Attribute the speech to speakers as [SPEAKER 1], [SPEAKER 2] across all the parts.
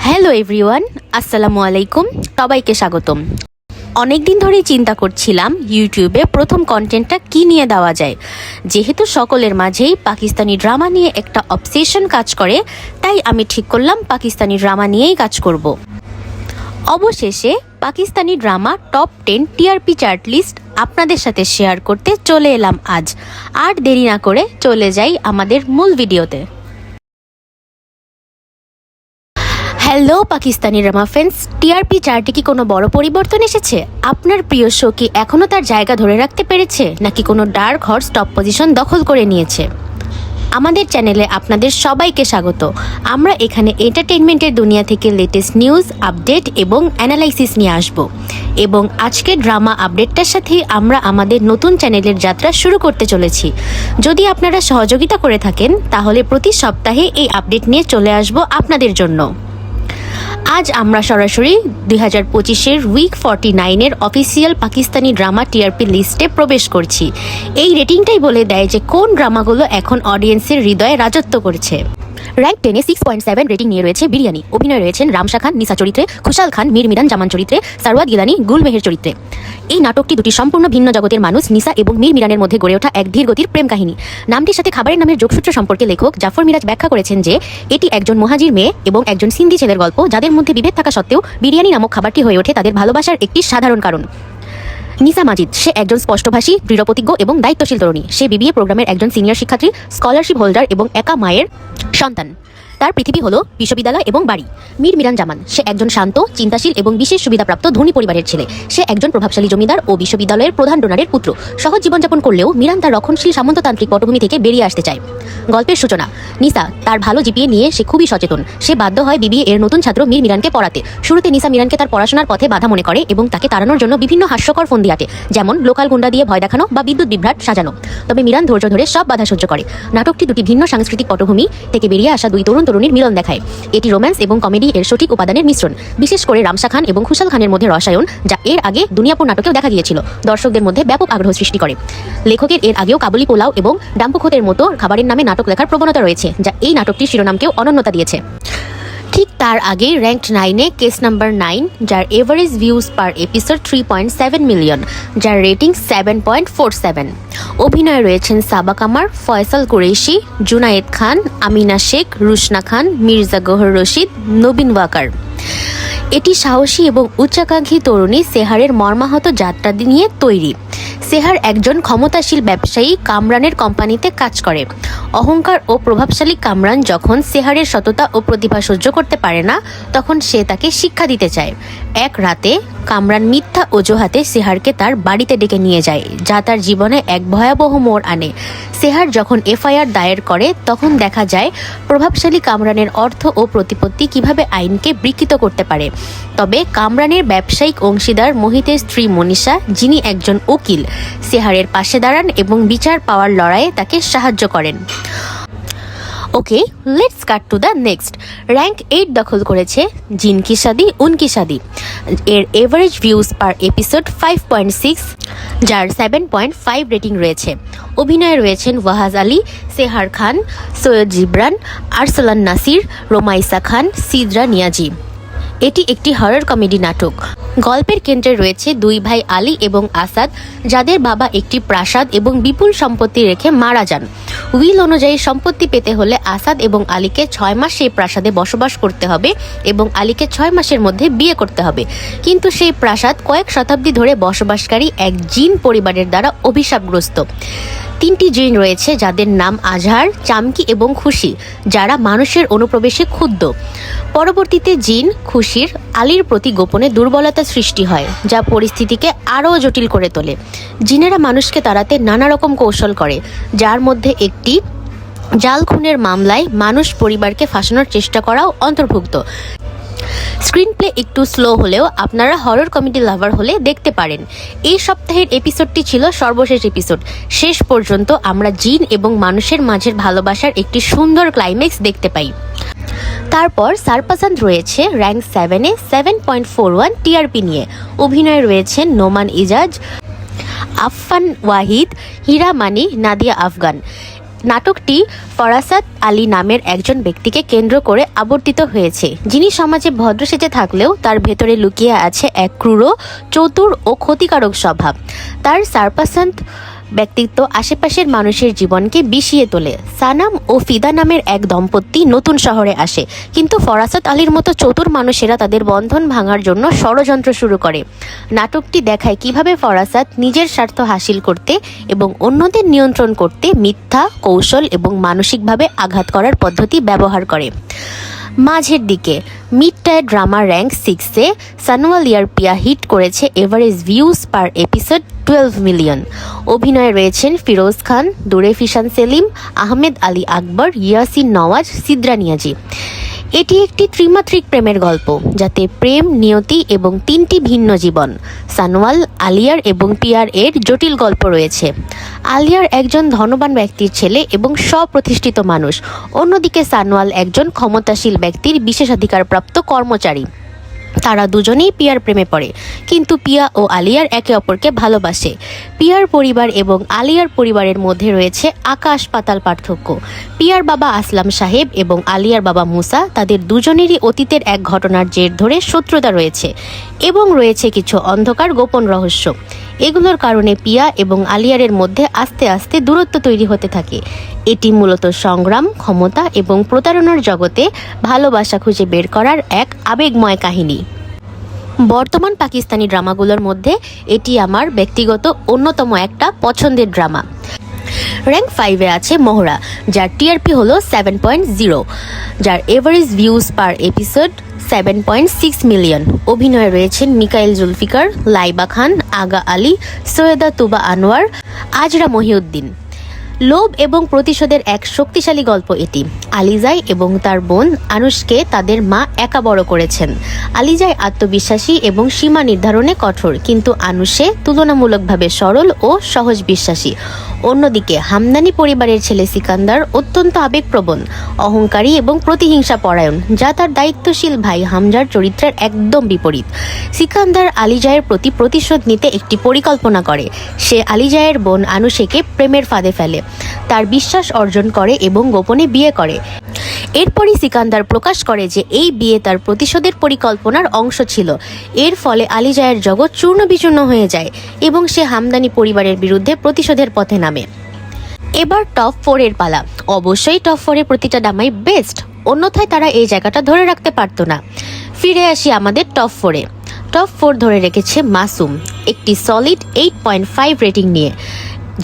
[SPEAKER 1] Hello everyone, আসসালামু আলাইকুম। সবাইকে স্বাগতম। অনেক দিন ধরেই চিন্তা করছিলাম ইউটিউবে প্রথম কন্টেন্টটা কি নিয়ে দেওয়া যায়। যেহেতু সকলের মাঝেই পাকিস্তানি ড্রামা নিয়ে একটা অবসেশন কাজ করে, তাই আমি ঠিক করলাম পাকিস্তানি ড্রামা নিয়েই কাজ করব। অবশেষে Pakistani drama top 10 TRP chart list আপনাদের সাথে শেয়ার করতে চলে এলাম আজ। আর দেরি না করে চলে যাই আমাদের মূল ভিডিওতে। Hello Pakistani drama fans, TRP চার্টে কি কোনো বড় পরিবর্তন এসেছে? আপনার প্রিয় শো কি এখনও তার জায়গা ধরে রাখতে পেরেছে, নাকি কোনো ডার্ক হর্স টপ পজিশন দখল করে নিয়েছে? আমাদের চ্যানেলে আপনাদের সবাইকে স্বাগত। আমরা এখানে এন্টারটেইনমেন্টের দুনিয়া থেকে লেটেস্ট নিউজ, আপডেট এবং অ্যানালাইসিস নিয়ে আসব। এবং আজকের ড্রামা আপডেটটার সাথেই আমরা আমাদের নতুন চ্যানেলের যাত্রা শুরু করতে চলেছি। যদি আপনারা সহযোগিতা করে থাকেন, তাহলে প্রতি সপ্তাহে এই আপডেট নিয়ে চলে আসব আপনাদের জন্য। আজ আমরা সরাসরি 2025-এর উইক 49-এর অফিসিয়াল পাকিস্তানি ড্রামা টিআরপি লিস্টে প্রবেশ করছি। এই রেটিংটাই বলে দেয় যে কোন ড্রামাগুলো এখন অডিয়েন্সের হৃদয়ে রাজত্ব করছে। র্যাঙ্ক 10-এ 6.7 রেটিং নিয়ে রয়েছে বিরিয়ানি। অভিনয় রয়েছেন রামশা খান নিসা চরিত্রে, খুশাল খান মীর মিরান জামান চরিত্রে, সারওয়াত গিলানি গুল মেহের চরিত্রে। এই নাটকটি দুটি সম্পূর্ণ ভিন্ন জগতের মানুষ নিসা এবং মীর মিরানের মধ্যে গড়ে ওঠা এক ধীর গতির প্রেম কাহিনী। নামটির সাথে খাবারের নামের যোগসূত্র সম্পর্কে লেখক জাফর মিরাজ ব্যাখ্যা করেছেন যে এটি একজন মুহাজির মেয়ে এবং একজন সিন্ধি ছেলের গল্প, যাদের মধ্যে বিভেদ থাকা সত্ত্বেও বিরিয়ানি নামক খাবারটি হয়ে ওঠে তাদের ভালোবাসার একটি সাধারণ কারণ। নিসা মাজিদ, সে একজন স্পষ্টভাষী, দৃঢ়প্রতিজ্ঞ এবং দায়িত্বশীল তরুণী। সে বিবিএ প্রোগ্রামের একজন সিনিয়র শিক্ষার্থী, স্কলারশিপ হোল্ডার এবং একা মায়ের সন্তান। তার পৃথিবী হলো বিশ্ববিদ্যালয় এবং বাড়ি। মীর মিরান জামান, সে একজন শান্ত, চিন্তাশীল এবং বিশেষ সুবিধাপ্রাপ্ত ধনী পরিবারের ছেলে। সে একজন প্রভাবশালী জমিদার ও বিশ্ববিদ্যালয়ের প্রধান ডোনারের পুত্র। সহজ জীবনযাপন করলেও মিরান তার রক্ষণশীল সামন্ততান্ত্রিক পটভূমি থেকে বেরিয়ে আসতে চায়। গল্পের সূচনা। নিসা, তার ভালো জিপিএ নিয়ে সে খুবই সচেতন। সে বাধ্য হয় বিবিএ এর নতুন ছাত্র মীর মিরানকে পড়াতে। শুরুতে নিসা মিরানকে তার পড়াশোনার পথে বাধা মনে করে এবং তাকে তাড়ানোর জন্য বিভিন্ন হাস্যকর ফন্দি আটে, যেমন লোকাল গুন্ডা দিয়ে ভয় দেখানো বা বিদ্যুৎ বিভ্রাট সাজানো। তবে মিরান ধৈর্য ধরে সব বাধা সহ্য করে। নাটকটি দুটি ভিন্ন সাংস্কৃতিক পটভূমি থেকে বেরিয়ে আসা দুই তরুণ তরুণীর মিলন দেখায়। এটি রোম্যান্স এবং কমেডি এর সঠিক উপাদানের মিশ্রণ, বিশেষ করে রামশা খান এবং খুশাল খানের মধ্যে রসায়ন, যা এর আগে দুনিয়াপুর নাটকেও দেখা গিয়েছিল, দর্শকদের মধ্যে ব্যাপক আগ্রহ সৃষ্টি করে। লেখকের এর আগেও কাবুলি পোলাও এবং ডাম্পুখোতের মতো খাবারের নামে নাটক লেখার প্রবণতা রয়েছে, যা এই নাটকটির শিরোনামকেও অনন্যতা দিয়েছে। ঠিক তার আগে র্যাঙ্কড 9-এ কেস নাম্বার 9, যার average views per episode 3.7 million, যার রেটিং 7.47। অভিনয়ে রয়েছেন সাবা কামার, ফয়সাল কুরেশি, জুনায়েদ খান, আমিনা শেখ, রুশনা খান, মির্জা গহর রশিদ, নবীন ওয়াকার। এটি সাহসী এবং উচ্চাকাঙ্ক্ষী তরুণী সেহারের মর্মাহত যাত্রা নিয়ে তৈরি। সেহার একজন ক্ষমতাশীল ব্যবসায়ী কামরানের কোম্পানিতে কাজ করে। অহংকার ও প্রভাবশালী কামরান যখন সেহারের সততা ও প্রতিভা সহ্য করতে পারে না, তখন সে তাকে শিক্ষা দিতে চায়। এক রাতে কামরান মিথ্যা অজুহাতে সেহারকে তার বাড়িতে ডেকে নিয়ে যায়, যা তার জীবনে এক ভয়াবহ মোড় আনে। সেহার যখন এফআইআর দায়ের করে, তখন দেখা যায় প্রভাবশালী কামরানের অর্থ ও প্রতিপত্তি কিভাবে আইনকে বিকৃত করতে পারে। তবে কামরানের ব্যবসায়িক অংশীদার মোহিতের স্ত্রী মনীষা, যিনি একজন উকিল, সেহারের পাশে দাঁড়ান এবং বিচার পাওয়ার লড়াইয়ে তাকে সাহায্য করেন। Okay, let's cut to the next. Rank 8 দখল করেছে জিন কি শাদি উনকি শাদি। এর এভারেজ ভিউজ পার এপিসোড 5.6, যার 7.5 রেটিং রয়েছে। অভিনয়ে রয়েছেন ওয়াহাজ আলী, সেহার খান, সৈয়দ জিবরান, আরসালান নাসির, রোমাইসা খান, সিদরা নিয়াজি। এটি একটি হরর কমেডি নাটক। গল্পের কেন্দ্রে রয়েছে দুই ভাই আলী এবং আসাদ, যাদের বাবা একটি প্রাসাদ এবং বিপুল সম্পত্তি রেখে মারা যান। উইল অনুযায়ী সম্পত্তি পেতে হলে আসাদ এবং আলীকে 6 মাস সেই প্রাসাদে বসবাস করতে হবে এবং আলীকে 6 মাসের মধ্যে বিয়ে করতে হবে। কিন্তু সেই প্রাসাদ কয়েক শতাব্দী ধরে বসবাসকারী এক জিন পরিবারের দ্বারা অভিশাপগ্রস্ত। 3টি জিন রয়েছে, যাদের নাম আজহার, চামকি এবং খুশি, যারা মানুষের অনুপ্রবেশে ক্ষুব্ধ। পরবর্তীতে জিন খুশির আলীর প্রতি গোপনে দুর্বলতা সৃষ্টি হয়, যা পরিস্থিতিকে আরও জটিল করে তোলে। জিনেরা মানুষকে তাড়াতে নানা রকম কৌশল করে, যার মধ্যে একটি জাল খুনের মামলায় মানুষ পরিবারকে ফাঁসানোর চেষ্টা করাও অন্তর্ভুক্ত। স্ক্রিন প্লে একটু স্লো হলেও আপনারা হরর কমেডি লাভার হলে দেখতে পারেন। এই সপ্তাহের এপিসোডটি ছিল সর্বশেষ এপিসোড। শেষ পর্যন্ত আমরা জিন এবং মানুষের মাঝের ভালোবাসার একটি সুন্দর ক্লাইম্যাক্স দেখতে পাই। তারপর সারপাসান্দ রয়েছে র্যাঙ্ক 7-এ 7.41 টিআরপি নিয়ে। অভিনয়ে রয়েছেন নোমান ইজাজ, আফফান ওয়াহিদ, হীরা মানি, নাদিয়া আফগান। নাটকটি ফরাসাত আলী নামের একজন ব্যক্তিকে কেন্দ্র করে আবর্তিত হয়েছে, যিনি সমাজে ভদ্র সেজে থাকলেও তার ভেতরে লুকিয়ে আছে এক ক্রূর, চতুর ও ক্ষতিকারক স্বভাব। তার সারপাসান্ত ব্যক্তিত্ব আশেপাশের মানুষের জীবনকে বিষিয়ে তোলে। সানাম ও ফিদা নামের এক দম্পতি নতুন শহরে আসে, কিন্তু ফরাসাত আলীর মতো চতুর মানুষেরা তাদের বন্ধন ভাঙার জন্য ষড়যন্ত্র শুরু করে। নাটকটি দেখায় কিভাবে ফরাসাত নিজের স্বার্থ হাসিল করতে এবং অন্যদের নিয়ন্ত্রণ করতে মিথ্যা, কৌশল এবং মানসিকভাবে আঘাত করার পদ্ধতি ব্যবহার করে। মাঝের দিকে মিড টায়ার ড্রামা র্যাঙ্ক 6-এ সানোয়াল ইয়ারপিয়া হিট করেছে average views per episode 12 million. অভিনয়ে রয়েছেন ফিরোজ খান, দুরে ফিশান সেলিম, আহমেদ আলী আকবর, ইয়াসিন নওয়াজ, সিদ্রা নিয়াজি। এটি একটি ত্রিমাত্রিক প্রেমের গল্প, যাতে প্রেম, নিয়তি এবং 3টি ভিন্ন জীবন, সানোয়াল, আলিয়ার এবং পিয়ার এর জটিল গল্প রয়েছে। আলিয়ার একজন ধনবান ব্যক্তির ছেলে এবং স্বপ্রতিষ্ঠিত মানুষ, অন্যদিকে সানোয়াল একজন ক্ষমতাশীল ব্যক্তির বিশেষাধিকারপ্রাপ্ত কর্মচারী। তারা দুজনেই পিয়ার প্রেমে পড়ে, কিন্তু পিয়া ও আলিয়ার একে অপরকে ভালোবাসে। পিয়ার পরিবার এবং আলিয়ার পরিবারের মধ্যে রয়েছে আকাশ পাতাল পার্থক্য। পিয়ার বাবা আসলাম সাহেব এবং আলিয়ার বাবা মুসা, তাদের দুজনেরই অতীতের এক ঘটনার জের ধরে শত্রুতা রয়েছে এবং রয়েছে কিছু অন্ধকার গোপন রহস্য। এগুলোর কারণে পিয়া এবং আলিয়ারের মধ্যে আস্তে আস্তে দূরত্ব তৈরি হতে থাকে। এটি মূলত সংগ্রাম, ক্ষমতা এবং প্রতারণার জগতে ভালোবাসা খুঁজে বের করার এক আবেগময় কাহিনী। বর্তমান পাকিস্তানি ড্রামাগুলোর মধ্যে এটি আমার ব্যক্তিগত অন্যতম একটা পছন্দের ড্রামা। র্যাঙ্ক 5-এ আছে মহড়া, যার টিআরপি হলো 7.0, যার average views per episode 7.6 million. অভিনয়ে রয়েছেন মিকাইল জুলফিকার, লাইবা খান, আগা আলী, সৈয়দা তুবা আনোয়ার, আজরা মহিউদ্দিন। লোভ এবং প্রতিশোধের এক শক্তিশালী গল্প এটি। আলিজাই এবং তার বোন আনুশকে তাদের মা একা বড় করেছেন। আলিজাই আত্মবিশ্বাসী এবং সীমা নির্ধারণে কঠোর, কিন্তু আনুশে তুলনামূলকভাবে সরল ও সহজ বিশ্বাসী। অন্যদিকে হামদানি পরিবারের ছেলে সিকান্দার অত্যন্ত আবেগপ্রবণ, অহংকারী এবং প্রতিহিংসা পরায়ণ, যা তার দায়িত্বশীল ভাই হামজার চরিত্রের একদম বিপরীত। সিকান্দার আলিজায়ের প্রতি প্রতিশোধ নিতে একটি পরিকল্পনা করে। সে আলিজায়ের বোন আনুশেকে প্রেমের ফাঁদে ফেলে, তার বিশ্বাস অর্জন করে এবং গোপনে বিয়ে করে। এরপরই সিকান্দার প্রকাশ করে যে এই বিয়ে তার প্রতিশোধের পরিকল্পনার অংশ ছিল। এর ফলে আলিজায়ের জগৎ চূর্ণ বিচূর্ণ হয়ে যায় এবং সে হামদানি পরিবারের বিরুদ্ধে প্রতিশোধের পথে নামে। এবার টপ 4-এর পালা। অবশ্যই টপ 4-এর প্রতিটা ড্রামাই বেস্ট, অন্যথায় তারা এই জায়গাটা ধরে রাখতে পারতো না। ফিরে আসি আমাদের টপ 4-এ। টপ 4 ধরে রেখেছে মাসুম, একটি সলিড 8.5 রেটিং নিয়ে,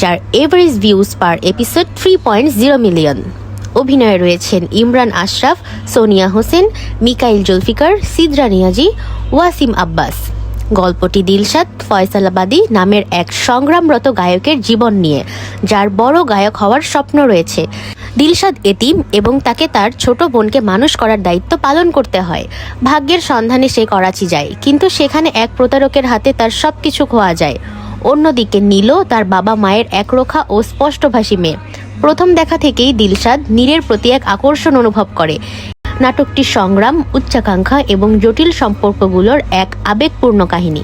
[SPEAKER 1] যার average views per episode 3.0 million. অভিনয়ে রয়েছেন ইমরান আশরাফ, সোনিয়া হোসেন, মিকাইল জুলফিকার, সিদ্রা নিয়াজি, ওয়াসিম আব্বাস। গল্পটি দিলশাদ ফয়সালাবাদী নামের এক সংগ্রামরত গায়কের জীবন নিয়ে, যার বড় গায়ক হওয়ার স্বপ্ন রয়েছে। দিলশাদ এতিম এবং তাকে তার ছোট বোনকে মানুষ করার দায়িত্ব পালন করতে হয়। ভাগ্যের সন্ধানে সে করাচি যায়, কিন্তু সেখানে এক প্রতারকের হাতে তার সবকিছু খোয়া যায়। অন্যদিকে নীলও তার বাবা মায়ের একরোখা ও স্পষ্টভাষী মেয়ে। প্রথম দেখা থেকেই দিলশাদ নীরের প্রতি এক আকর্ষণ অনুভব করে। নাটকটি সংগ্রাম, উচ্চাকাঙ্ক্ষা এবং জটিল সম্পর্কগুলোর এক আবেগপূর্ণ কাহিনী।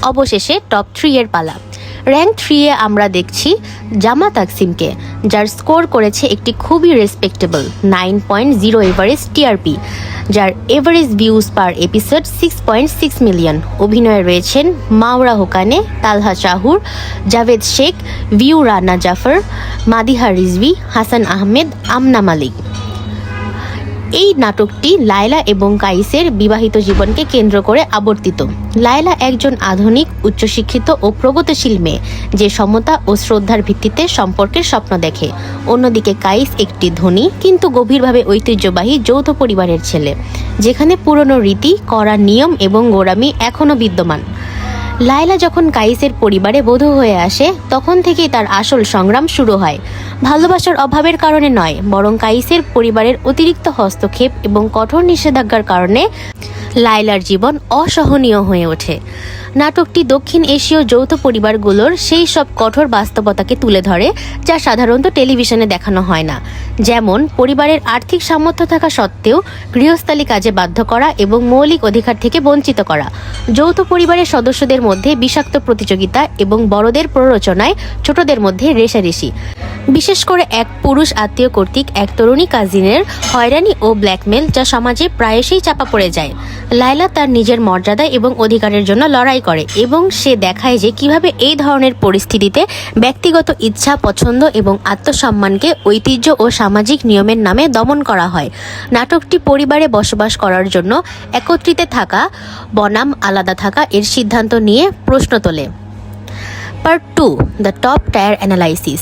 [SPEAKER 1] অবশেষে টপ 3-এর পালা। র্যাঙ্ক 3-এ আমরা দেখছি জামা তাকসিমকে, যার স্কোর করেছে একটি খুবই রেসপেক্টেবল 9.0 এভারেজ টিআরপি, যার average views per episode 6.6 million. অভিনয়ে রয়েছেন মাওরা হোকানে, তালহা চাহুর, জাভেদ শেখ, ভিউ রানা জাফর, মাদিহা রিজভি, হাসান আহমেদ, আমনা মালিক। এই নাটকটি লায়লা এবং কাইসের বিবাহিত জীবনকে কেন্দ্র করে আবর্তিত। লায়লা একজন আধুনিক, উচ্চশিক্ষিত ও প্রগতিশীল মেয়ে, যে সমতা ও শ্রদ্ধার ভিত্তিতে সম্পর্কের স্বপ্ন দেখে। অন্যদিকে কাইস একটি ধনী কিন্তু গভীরভাবে ঐতিহ্যবাহী যৌথ পরিবারের ছেলে, যেখানে পুরনো রীতি, কড়া নিয়ম এবং গোঁড়ামি এখনও বিদ্যমান। লায়লা যখন কাইসের পরিবারে বধূ হয়ে আসে, তখন থেকেই তার আসল সংগ্রাম শুরু হয়। ভালোবাসার অভাবের কারণে নয়, বরং কাইসের পরিবারের অতিরিক্ত হস্তক্ষেপ এবং কঠোর নিষেধাজ্ঞার কারণে লায়লার জীবন অসহনীয় হয়ে ওঠে। নাটকটি দক্ষিণ এশীয় যৌথ পরিবারগুলোর সেই সব কঠোর বাস্তবতাকে তুলে ধরে যা সাধারণত টেলিভিশনে দেখানো হয় না, যেমন পরিবারের আর্থিক সামর্থ্য থাকা সত্ত্বেও গৃহস্থালী কাজে বাধ্য করা এবং মৌলিক অধিকার থেকে বঞ্চিত করা, যৌথ পরিবারের সদস্যদের মধ্যে বিষাক্ত প্রতিযোগিতা এবং বড়দের প্ররোচনায় ছোটদের মধ্যে রেষারেষি, বিশেষ করে এক পুরুষ আত্মীয় কর্তৃক এক তরুণী কাজিনের হয়রানি ও ব্ল্যাকমেল যা সমাজে প্রায়শই চাপা পড়ে যায়। লায়লা তার নিজের মর্যাদা এবং অধিকারের জন্য লড়াই করে এবং সে দেখায় যে কিভাবে এই ধরনের পরিস্থিতিতে ব্যক্তিগত ইচ্ছা, পছন্দ এবং আত্মসম্মানকে ঐতিহ্য ও সামাজিক নিয়মের নামে দমন করা হয়। নাটকটি পরিবারে বসবাস করার জন্য একত্রিত থাকা বনাম আলাদা থাকা এর সিদ্ধান্ত নিয়ে প্রশ্ন তোলে। Part 2, the top tyre analysis.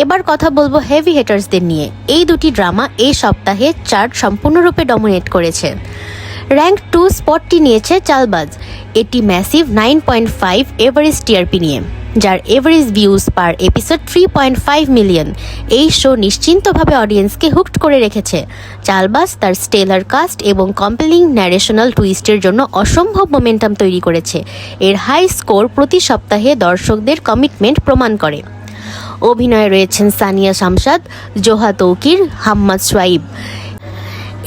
[SPEAKER 1] এবার কথা বলবো হেভি হেটার্সদের নিয়ে। এই দুটি ড্রামা এই সপ্তাহে চার্ট সম্পূর্ণরূপে ডমিনেট করেছে। র্যাঙ্ক 2 স্পটটি নিয়েছে চালবাজ। এটি ম্যাসিভ 9.5 এভারেজ টিআরপি নিয়ে, যার average views per episode 3.5 million. এই শো নিশ্চিন্তভাবে অডিয়েন্সকে হুকড করে রেখেছে। চালবাজ তার স্টেলার কাস্ট এবং কম্পেলিং ন্যারেশনাল টুইস্টের জন্য অসম্ভব মোমেন্টাম তৈরি করেছে। এর হাই স্কোর প্রতি সপ্তাহে দর্শকদের কমিটমেন্ট প্রমাণ করে। অভিনয়ে রয়েছেন সানিয়া শামশাদ, জোহা তৌকির, হাম্মাদ সোয়াইব।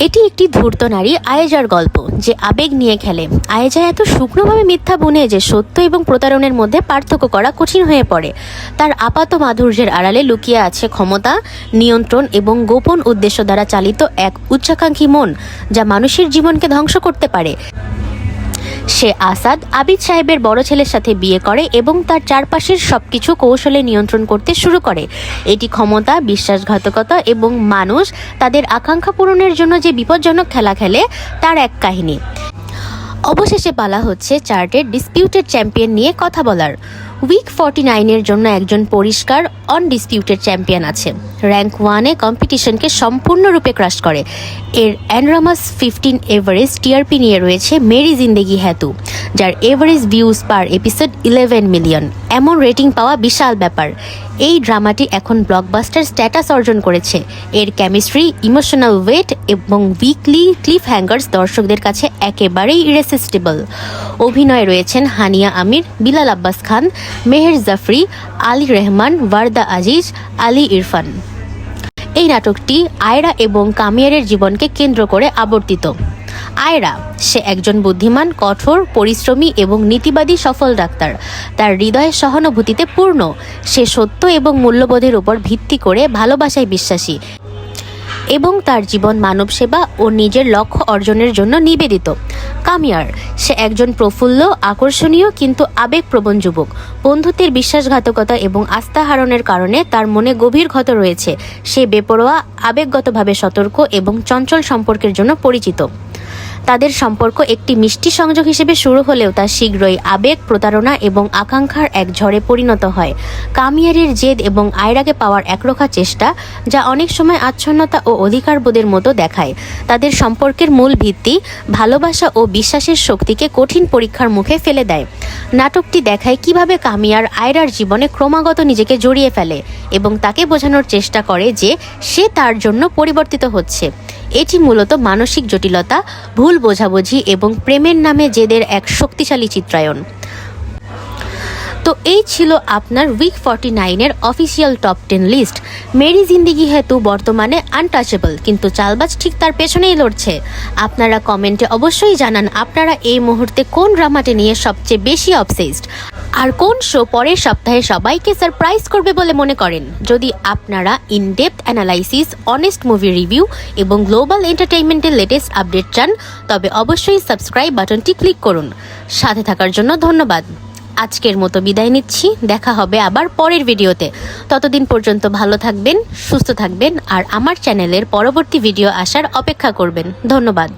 [SPEAKER 1] এটি একটি ধূর্ত নারী আয়েজার গল্প যে আবেগ নিয়ে খেলে। আয়েজা এত শুকনোভাবে মিথ্যা বুনে যে সত্য এবং প্রতারণের মধ্যে পার্থক্য করা কঠিন হয়ে পড়ে। তার আপাত মাধুর্যের আড়ালে লুকিয়ে আছে ক্ষমতা, নিয়ন্ত্রণ এবং গোপন উদ্দেশ্য দ্বারা চালিত এক উচ্চাকাঙ্ক্ষী মন যা মানুষের জীবনকে ধ্বংস করতে পারে। সে আসাদ আবিদ সাহেবের বড় ছেলের সাথে বিয়ে করে এবং তার চারপাশের সবকিছু কৌশলে নিয়ন্ত্রণ করতে শুরু করে। এটি ক্ষমতা, বিশ্বাসঘাতকতা এবং মানুষ তাদের আকাঙ্ক্ষা পূরণের জন্য যে বিপজ্জনক খেলা খেলে তার এক কাহিনী। অবশেষে পালা হচ্ছে চার্টের ডিসপিউটেড চ্যাম্পিয়ন নিয়ে কথা বলার। উইক 49-এর জন্য একজন পরিষ্কার অনডিসপিউটেড চ্যাম্পিয়ন আছে। র্যাঙ্ক 1-এ কম্পিটিশনকে সম্পূর্ণরূপে ক্রাশ করে। এর অ্যানরামাস 15 এভারেজ টিআরপি নিয়ে রয়েছে মেরি জিন্দেগি হ্যায় তু, যার average views per episode 11 million. এমন রেটিং পাওয়া বিশাল ব্যাপার। এই ড্রামাটি এখন ব্লকবাস্টার স্ট্যাটাস অর্জন করেছে। এর কেমিস্ট্রি, ইমোশনাল ওয়েট এবং উইকলি ক্লিফ হ্যাঙ্গার্স দর্শকদের কাছে একেবারেই ইরেসিস্টিবল। অভিনয়ে রয়েছেন হানিয়া আমির, বিলাল আব্বাস খান, মেহের জাফরি, আলী রেহমান, ওয়ারদা আজিজ, আলী ইরফান। এই নাটকটি আয়রা এবং কামিয়ারের জীবনকে কেন্দ্র করে আবর্তিত। আয়রা, সে একজন বুদ্ধিমান, কঠোর, পরিশ্রমী এবং নীতিবাদী সফল ডাক্তার। তার হৃদয়ে সহানুভূতিতে পূর্ণ। সে সত্য এবং মূল্যবোধের উপর ভিত্তি করে ভালোবাসায় বিশ্বাসী এবং তার জীবন মানব সেবা ও নিজের লক্ষ্য অর্জনের জন্য নিবেদিত। কামিয়ার, সে একজন প্রফুল্ল, আকর্ষণীয় কিন্তু আবেগপ্রবণ যুবক। বন্ধুত্বের বিশ্বাসঘাতকতা এবং আস্থা হারানোর কারণে তার মনে গভীর ক্ষত রয়েছে। সে বেপরোয়া, আবেগগতভাবে সতর্ক এবং চঞ্চল সম্পর্কের জন্য পরিচিত। তাদের সম্পর্ক একটি মিষ্টি সংযোগ হিসেবে শুরু হলেও তা শীঘ্রই আবেগ, প্রতারণা এবং আকাঙ্ক্ষার এক ঝড়ে পরিণত হয়। কামিয়ারের জেদ এবং আয়রাকে পাওয়ার একরোখা চেষ্টা, যা অনেক সময় আচ্ছন্নতা ও অধিকারবোধের মতো দেখায়, তাদের সম্পর্কের মূল ভিত্তি, ভালোবাসা ও বিশ্বাসের শক্তিকে কঠিন পরীক্ষার মুখে ফেলে দেয়। নাটকটি দেখায় কিভাবে কামিয়ার আয়রার জীবনে ক্রমাগত নিজেকে জড়িয়ে ফেলে এবং তাকে বোঝানোর চেষ্টা করে যে সে তার জন্য পরিবর্তিত হচ্ছে। এটি মূলত মানসিক জটিলতা, ভুল বোঝাবুঝি এবং প্রেমের নামে জেদের এক শক্তিশালী চিত্রায়ন। তো এই ছিল আপনার উইক 49-এর official top 10 list. Meri Zindagi Hai Tu বর্তমানে আনটাচেবল, কিন্তু চালবাজ ঠিক তার পেছনেই লড়ছে। আপনারা কমেন্টে অবশ্যই জানান আপনারা এই মুহূর্তে কোন ড্রামাটি নিয়ে সবচেয়ে বেশি অবসেসড, আর কোন শো পরের সপ্তাহে সবাইকে সারপ্রাইজ করবে বলে মনে করেন। যদি আপনারা in-depth analysis, honest movie review এবং গ্লোবাল এন্টারটেইনমেন্টের লেটেস্ট আপডেট চান, তবে অবশ্যই সাবস্ক্রাইব বাটনটি ক্লিক করুন। সাথে থাকার জন্য ধন্যবাদ। আজকের মতো বিদায় নিচ্ছি। দেখা হবে আবার পরের ভিডিওতে। ততদিন পর্যন্ত ভালো থাকবেন, সুস্থ থাকবেন আর আমার চ্যানেলের পরবর্তী ভিডিও আসার অপেক্ষা করবেন। ধন্যবাদ।